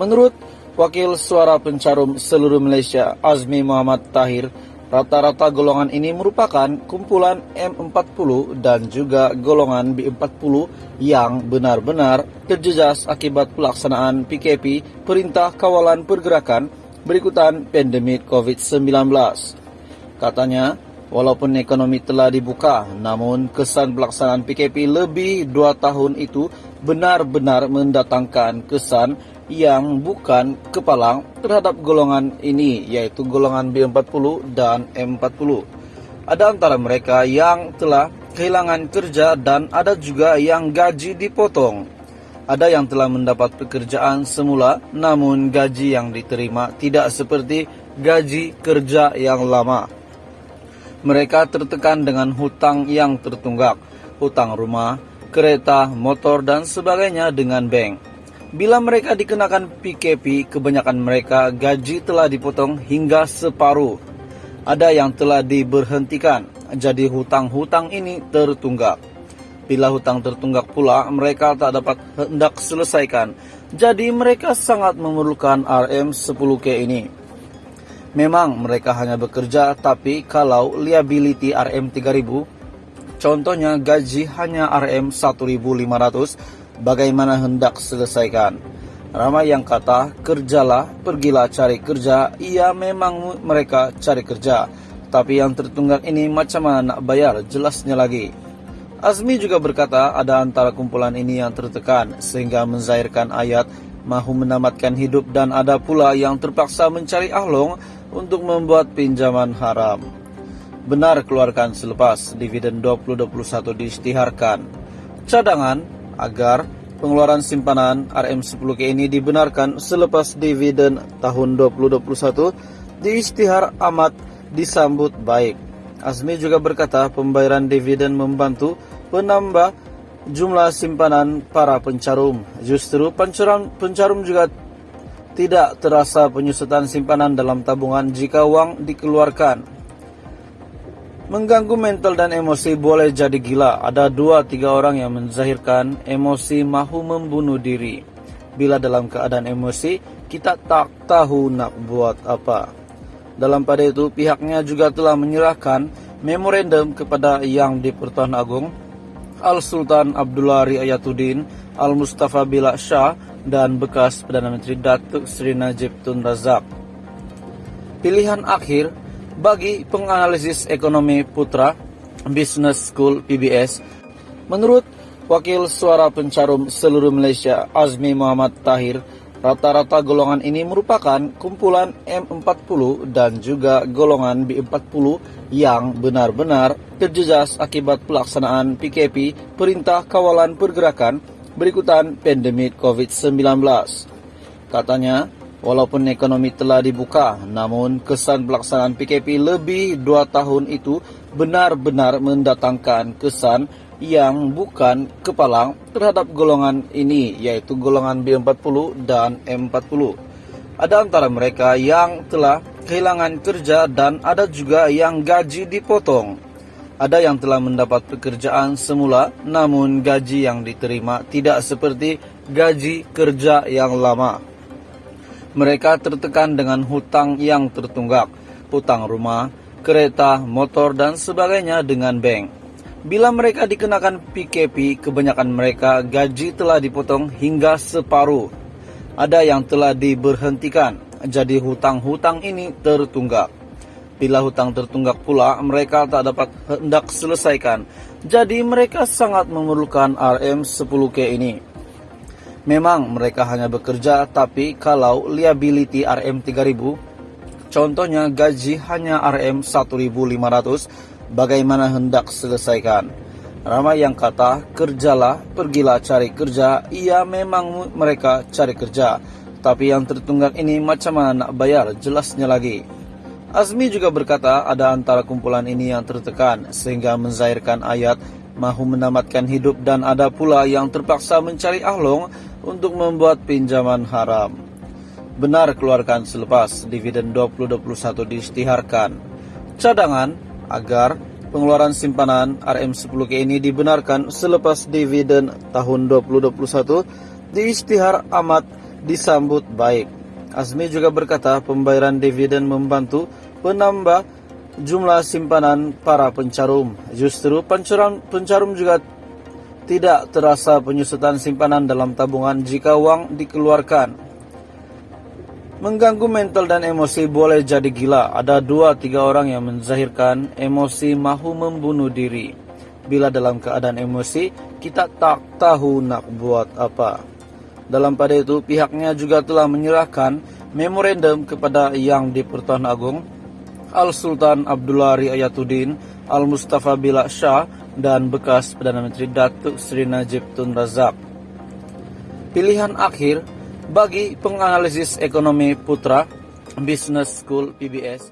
Menurut Wakil Suara Pencarum Seluruh Malaysia Azmi Muhammad Tahir, rata-rata golongan ini merupakan kumpulan M40 dan juga golongan B40 yang benar-benar terjejas akibat pelaksanaan PKP Perintah Kawalan Pergerakan berikutan pandemik COVID-19. Katanya, walaupun ekonomi telah dibuka, namun kesan pelaksanaan PKP lebih 2 tahun itu benar-benar mendatangkan kesan yang bukan kepalang terhadap golongan ini, yaitu golongan B40 dan M40. Ada antara mereka yang telah kehilangan kerja dan ada juga yang gaji dipotong. Ada yang telah mendapat pekerjaan semula, namun gaji yang diterima tidak seperti gaji kerja yang lama. Mereka tertekan dengan hutang yang tertunggak, hutang rumah, kereta, motor dan sebagainya dengan bank. Bila mereka dikenakan PKP, kebanyakan mereka gaji telah dipotong hingga separuh. Ada yang telah diberhentikan, jadi hutang-hutang ini tertunggak. Bila hutang tertunggak pula, mereka tak dapat hendak selesaikan. Jadi mereka sangat memerlukan RM10K ini. Memang mereka hanya bekerja, tapi kalau liability RM3000, contohnya gaji hanya RM1500, bagaimana hendak selesaikan? Ramai yang kata, kerjalah, pergilah cari kerja. Iya, memang mereka cari kerja, tapi yang tertunggak ini macam mana nak bayar, jelasnya lagi. Azmi juga berkata, ada antara kumpulan ini yang tertekan sehingga menzahirkan ayat mahu menamatkan hidup, dan ada pula yang terpaksa mencari ahlong untuk membuat pinjaman haram. Benar keluarkan selepas dividen 2021 diisytiharkan. Cadangan agar pengeluaran simpanan RM10K ini dibenarkan selepas dividen tahun 2021 diisytihar amat disambut baik. Azmi juga berkata pembayaran dividen membantu penambah jumlah simpanan para pencarum. Justru pencarum juga tidak terasa penyusutan simpanan dalam tabungan jika wang dikeluarkan. Mengganggu mental dan emosi boleh jadi gila. Ada 2-3 orang yang menzahirkan emosi mahu membunuh diri. Bila dalam keadaan emosi, kita tak tahu nak buat apa. Dalam pada itu, pihaknya juga telah menyerahkan memorandum kepada Yang di-Pertuan Agong Al-Sultan Abdullah Riayatuddin Al-Mustafa Billah Shah dan bekas Perdana Menteri Datuk Seri Najib Tun Razak. Pilihan akhir bagi penganalisis ekonomi Putra Business School PBS. Menurut Wakil Suara Pencarum Seluruh Malaysia Azmi Muhammad Tahir, rata-rata golongan ini merupakan kumpulan M40 dan juga golongan B40 yang benar-benar terjejas akibat pelaksanaan PKP Perintah Kawalan Pergerakan berikutan pandemik COVID-19. Katanya, walaupun ekonomi telah dibuka, namun kesan pelaksanaan PKP lebih 2 tahun itu benar-benar mendatangkan kesan yang bukan kepalang terhadap golongan ini, yaitu golongan B40 dan M40. Ada antara mereka yang telah kehilangan kerja dan ada juga yang gaji dipotong. Ada yang telah mendapat pekerjaan semula, namun gaji yang diterima tidak seperti gaji kerja yang lama. Mereka tertekan dengan hutang yang tertunggak, hutang rumah, kereta, motor dan sebagainya dengan bank. Bila mereka dikenakan PKP, kebanyakan mereka gaji telah dipotong hingga separuh. Ada yang telah diberhentikan, jadi hutang-hutang ini tertunggak. Bila hutang tertunggak pula, mereka tak dapat hendak selesaikan. Jadi mereka sangat memerlukan RM10K ini. Memang mereka hanya bekerja, tapi kalau liability RM3000, contohnya gaji hanya RM1500, bagaimana hendak selesaikan? Ramai yang kata, kerjalah, pergilah cari kerja. Iya, memang mereka cari kerja, tapi yang tertunggak ini macam mana nak bayar, jelasnya lagi. Azmi juga berkata, ada antara kumpulan ini yang tertekan sehingga menzahirkan ayat mahu menamatkan hidup, dan ada pula yang terpaksa mencari ahlong untuk membuat pinjaman haram. Benar keluarkan selepas dividen 2021 diisytiharkan. Cadangan agar pengeluaran simpanan RM10K ini dibenarkan selepas dividen tahun 2021 diisytihar amat disambut baik. Azmi juga berkata pembayaran dividen membantu penambah jumlah simpanan para pencarum. Justru pencarum juga tidak terasa penyusutan simpanan dalam tabungan jika uang dikeluarkan. Mengganggu mental dan emosi boleh jadi gila. Ada 2-3 orang yang menzahirkan emosi mahu membunuh diri. Bila dalam keadaan emosi, kita tak tahu nak buat apa. Dalam pada itu, pihaknya juga telah menyerahkan memorandum kepada Yang di-Pertuan Agong, Al-Sultan Abdullah Riayatuddin Al-Mustafa Billah Shah dan bekas Perdana Menteri Datuk Seri Najib Tun Razak. Pilihan akhir bagi penganalisis ekonomi Putra Business School PBS